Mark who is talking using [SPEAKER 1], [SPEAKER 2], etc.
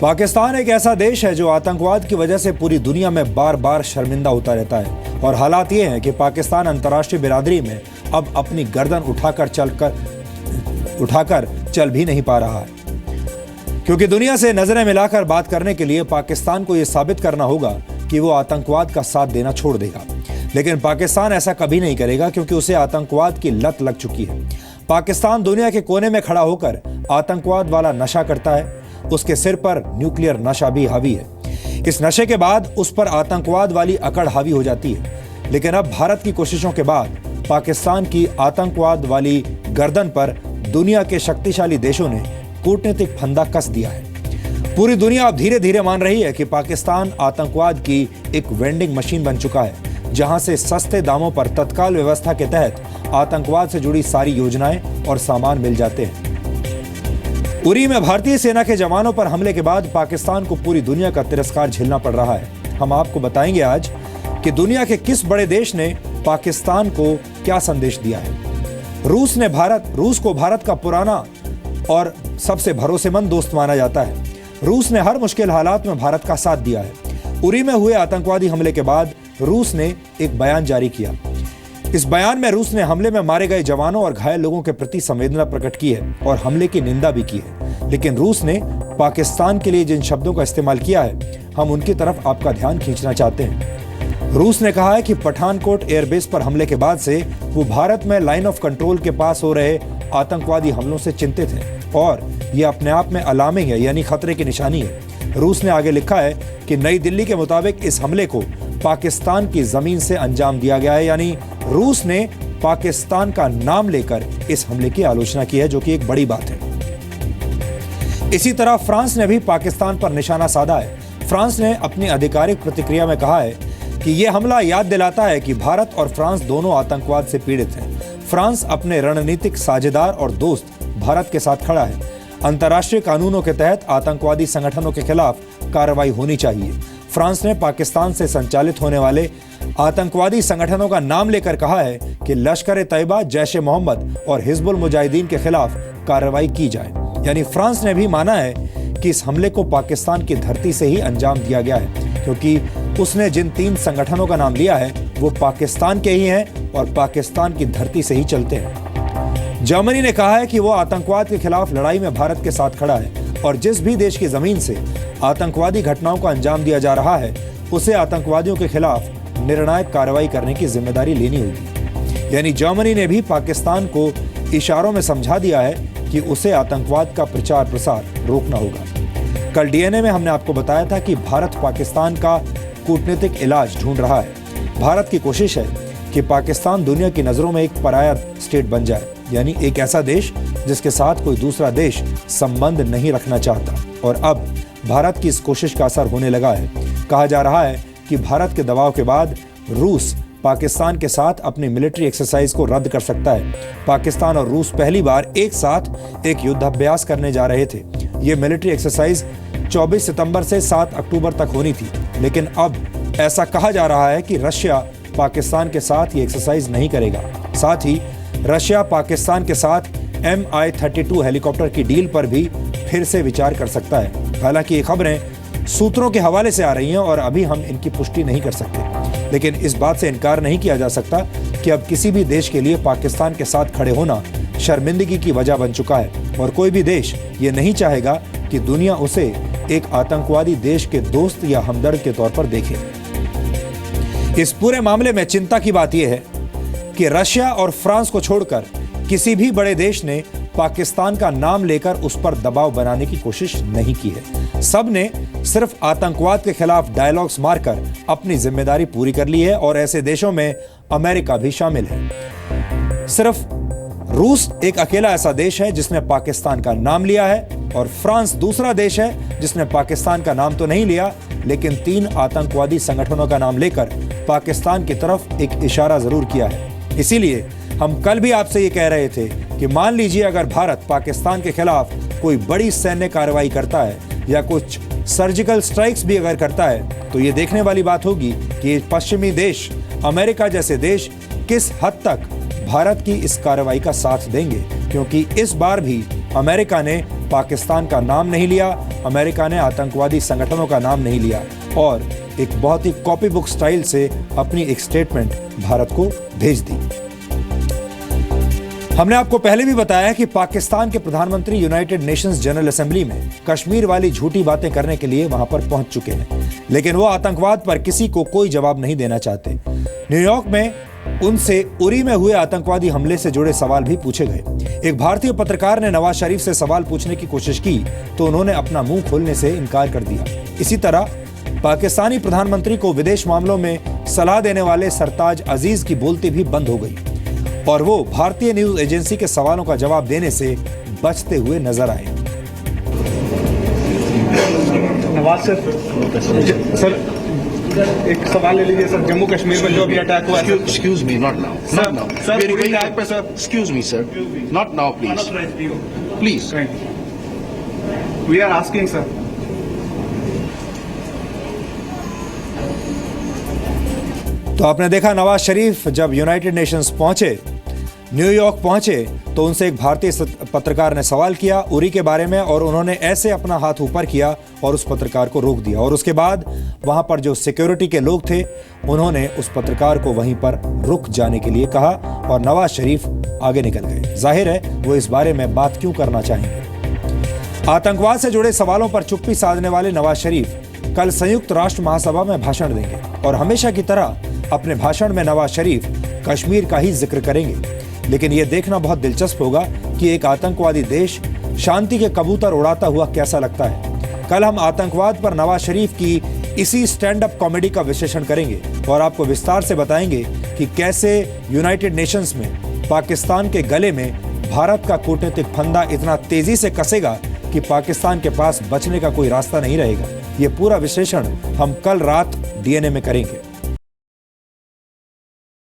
[SPEAKER 1] पाकिस्तान एक ऐसा देश है जो आतंकवाद की वजह से पूरी दुनिया में बार बार शर्मिंदा होता रहता है और हालात ये हैं कि पाकिस्तान अंतर्राष्ट्रीय बिरादरी में अब अपनी गर्दन उठाकर चल भी नहीं पा रहा है, क्योंकि दुनिया से नजरें मिलाकर बात करने के लिए पाकिस्तान को यह साबित करना होगा कि वो आतंकवाद का साथ देना छोड़ देगा। लेकिन पाकिस्तान ऐसा कभी नहीं करेगा, क्योंकि उसे आतंकवाद की लत लग चुकी है। पाकिस्तान दुनिया के कोने में खड़ा होकर आतंकवाद वाला नशा करता है। उसके सिर पर न्यूक्लियर नशा भी हावी है। इस नशे के बाद उस पर आतंकवाद वाली अकड़ हावी हो जाती है। लेकिन अब भारत की कोशिशों के बाद पाकिस्तान की आतंकवाद वाली गर्दन पर दुनिया के शक्तिशाली देशों ने कूटनीतिक फंदा कस दिया है। पूरी दुनिया अब धीरे धीरे मान रही है कि पाकिस्तान आतंकवाद की एक वेंडिंग मशीन बन चुका है, जहां से सस्ते दामों पर तत्काल व्यवस्था के तहत आतंकवाद से जुड़ी सारी योजनाएं और सामान मिल जाते हैं। उरी में भारतीय सेना के जवानों पर हमले के बाद पाकिस्तान को पूरी दुनिया का तिरस्कार झेलना पड़ रहा है। हम आपको बताएंगे आज कि दुनिया के किस बड़े देश ने पाकिस्तान को क्या संदेश दिया है। रूस को भारत का पुराना और सबसे भरोसेमंद दोस्त माना जाता है। रूस ने हर मुश्किल हालात में भारत का साथ दिया है। उरी में हुए आतंकवादी हमले के बाद रूस ने एक बयान जारी किया। इस बयान में रूस ने हमले में मारे गए जवानों और घायल लोगों के प्रति संवेदना प्रकट की है और हमले की निंदा भी की है। लेकिन रूस ने पाकिस्तान के लिए जिन शब्दों का इस्तेमाल किया है, हम उनकी तरफ आपका ध्यान खींचना चाहते हैं। रूस ने कहा है कि पठानकोट एयरबेस पर हमले के बाद से वो भारत में लाइन ऑफ कंट्रोल के पास हो रहे आतंकवादी हमलों से चिंतित है और ये अपने आप में अलार्मिंग है, यानी खतरे की निशानी है। रूस ने आगे लिखा है कि नई दिल्ली के मुताबिक इस हमले को पाकिस्तान की जमीन से अंजाम दिया गया है, यानी रूस ने पाकिस्तान का नाम लेकर इस हमले की आलोचना की है, जो कि एक बड़ी बात है। इसी तरह फ्रांस ने भी पाकिस्तान पर निशाना साधा है। फ्रांस ने अपनी आधिकारिक प्रतिक्रिया में कहा है कि यह हमला याद दिलाता है कि भारत और फ्रांस दोनों आतंकवाद से पीड़ित हैं। फ्रांस अपने रणनीतिक साझेदार और दोस्त भारत के साथ खड़ा है। अंतर्राष्ट्रीय कानूनों के तहत आतंकवादी संगठनों के खिलाफ कार्रवाई होनी चाहिए। फ्रांस ने पाकिस्तान से संचालित होने वाले आतंकवादी संगठनों का नाम लेकर कहा है कि लश्कर-ए-तैयबा, जैश-ए-मोहम्मद और हिजबुल मुजाहिदीन के खिलाफ कार्रवाई की जाए। यानी फ्रांस ने भी माना है कि इस हमले को पाकिस्तान की धरती से ही अंजाम दिया गया है, क्योंकि उसने जिन 3 संगठनों का नाम लिया है वो पाकिस्तान के ही हैं और पाकिस्तान की धरती से ही चलते हैं। जर्मनी ने कहा है कि वो आतंकवाद के खिलाफ लड़ाई में भारत के साथ खड़ा है और जिस भी देश की जमीन से आतंकवादी घटनाओं को अंजाम दिया जा रहा है, उसे आतंकवादियों के खिलाफ निर्णायक कार्रवाई करने की जिम्मेदारी लेनी होगी। यानी जर्मनी ने भी पाकिस्तान को इशारों में समझा दिया है कि उसे आतंकवाद का प्रचार प्रसार रोकना होगा। कल डीएनए में हमने आपको बताया था कि भारत पाकिस्तान का कूटनीतिक इलाज ढूंढ रहा है। भारत की कोशिश है कि पाकिस्तान दुनिया की नजरों में एक पराया स्टेट बन जाए, यानी एक ऐसा देश जिसके साथ कोई दूसरा देश संबंध नहीं रखना चाहता। और अब भारत की इस कोशिश का असर होने लगा है। कहा जा रहा है कि भारत के दबाव के बाद रूस पाकिस्तान के साथ अपनी मिलिट्री एक्सरसाइज को रद्द कर सकता है। पाकिस्तान और रूस पहली बार एक साथ एक युद्धाभ्यास करने जा रहे थे। ये मिलिट्री एक्सरसाइज 24 सितंबर से 7 अक्टूबर तक होनी थी, लेकिन अब ऐसा कहा जा रहा है कि रशिया पाकिस्तान के साथ ये एक्सरसाइज नहीं करेगा। साथ ही रशिया पाकिस्तान के साथ Mi-32 हेलीकॉप्टर की डील पर भी फिर से विचार कर सकता है। हालांकि ये खबरें सूत्रों के हवाले से आ रही हैं और अभी हम इनकी पुष्टि नहीं कर सकते, लेकिन इस बात से इनकार नहीं किया जा सकता कि अब किसी भी देश के लिए पाकिस्तान के साथ खड़े होना शर्मिंदगी की वजह बन चुका है और कोई भी देश ये नहीं चाहेगा कि दुनिया उसे एक आतंकवादी देश के दोस्त या हमदर्द के तौर पर देखे। इस पूरे मामले में चिंता की बात यह है कि रशिया और फ्रांस को छोड़कर किसी भी बड़े देश ने पाकिस्तान का नाम लेकर उस पर दबाव बनाने की कोशिश नहीं की है। सब ने सिर्फ आतंकवाद के खिलाफ डायलॉग्स मारकर अपनी जिम्मेदारी पूरी कर ली है और ऐसे देशों में अमेरिका भी शामिल है। सिर्फ रूस एक अकेला ऐसा देश है जिसने पाकिस्तान का नाम लिया है और फ्रांस दूसरा देश है जिसने पाकिस्तान का नाम तो नहीं लिया, लेकिन 3 आतंकवादी संगठनों का नाम लेकर पाकिस्तान की तरफ एक इशारा जरूर किया है। इसीलिए हम कल भी आपसे ये कह रहे थे कि मान लीजिए अगर भारत पाकिस्तान के खिलाफ कोई बड़ी सैन्य कार्रवाई करता है या कुछ सर्जिकल स्ट्राइक्स भी अगर करता है, तो ये देखने वाली बात होगी कि पश्चिमी देश अमेरिका जैसे देश किस हद तक भारत की इस कार्रवाई का साथ देंगे, क्योंकि इस बार भी अमेरिका ने पाकिस्तान का नाम नहीं लिया, अमेरिका ने आतंकवादी संगठनों का नाम नहीं लिया और एक बहुत ही कॉपी बुक स्टाइल से अपनी एक स्टेटमेंट भारत को भेज दी। हमने आपको पहले भी बताया कि पाकिस्तान के प्रधानमंत्री यूनाइटेड नेशंस जनरल असेंबली में कश्मीर वाली झूठी बातें करने के लिए वहां पर पहुंच चुके हैं, लेकिन वो आतंकवाद पर किसी को कोई जवाब नहीं देना चाहते। न्यूयॉर्क में उनसे उरी में हुए आतंकवादी हमले से जुड़े सवाल भी पूछे गए। एक भारतीय पत्रकार ने नवाज शरीफ से सवाल पूछने की कोशिश की तो उन्होंने अपना मुंह खोलने से इनकार कर दिया। इसी तरह पाकिस्तानी प्रधानमंत्री को विदेश मामलों में सलाह देने वाले सरताज अजीज की बोलती भी बंद हो गई और वो भारतीय न्यूज एजेंसी के सवालों का जवाब देने से बचते हुए नजर आए।
[SPEAKER 2] नवाज सर एक सवाल ले लीजिए सर। जम्मू कश्मीर में जो अभी अटैक हुआ है,
[SPEAKER 3] Excuse me, not now.
[SPEAKER 2] Sir,
[SPEAKER 3] Not now.
[SPEAKER 2] sir,
[SPEAKER 3] Very,
[SPEAKER 2] पूरी
[SPEAKER 3] very
[SPEAKER 2] attack पे sir.
[SPEAKER 3] Excuse me, sir. Not now, please. Please.
[SPEAKER 2] We are asking sir.
[SPEAKER 1] तो आपने देखा नवाज शरीफ जब यूनाइटेड नेशंस पहुंचे, न्यूयॉर्क पहुंचे, तो उनसे एक भारतीय पत्रकार ने सवाल किया उरी के बारे में और उन्होंने ऐसे अपना हाथ ऊपर किया और उस पत्रकार को रोक दिया और उसके बाद वहां पर जो सिक्योरिटी के लोग थे उन्होंने उस पत्रकार को वहीं पर रुक जाने के लिए कहा और नवाज शरीफ आगे निकल गए। जाहिर है वो इस बारे में बात क्यों करना चाहेंगे। आतंकवाद से जुड़े सवालों पर चुप्पी साधने वाले नवाज शरीफ कल संयुक्त राष्ट्र महासभा में भाषण देंगे और हमेशा की तरह अपने भाषण में नवाज शरीफ कश्मीर का ही जिक्र करेंगे। लेकिन यह देखना बहुत दिलचस्प होगा कि एक आतंकवादी देश शांति के कबूतर उड़ाता हुआ कैसा लगता है। कल हम आतंकवाद पर नवाज शरीफ की इसी स्टैंड अप कॉमेडी का विश्लेषण करेंगे और आपको विस्तार से बताएंगे कि कैसे यूनाइटेड नेशंस में पाकिस्तान के गले में भारत का कूटनीतिक फंदा इतना तेजी से कसेगा कि पाकिस्तान के पास बचने का कोई रास्ता नहीं रहेगा। यह पूरा विश्लेषण हम कल रात डीएनए में करेंगे।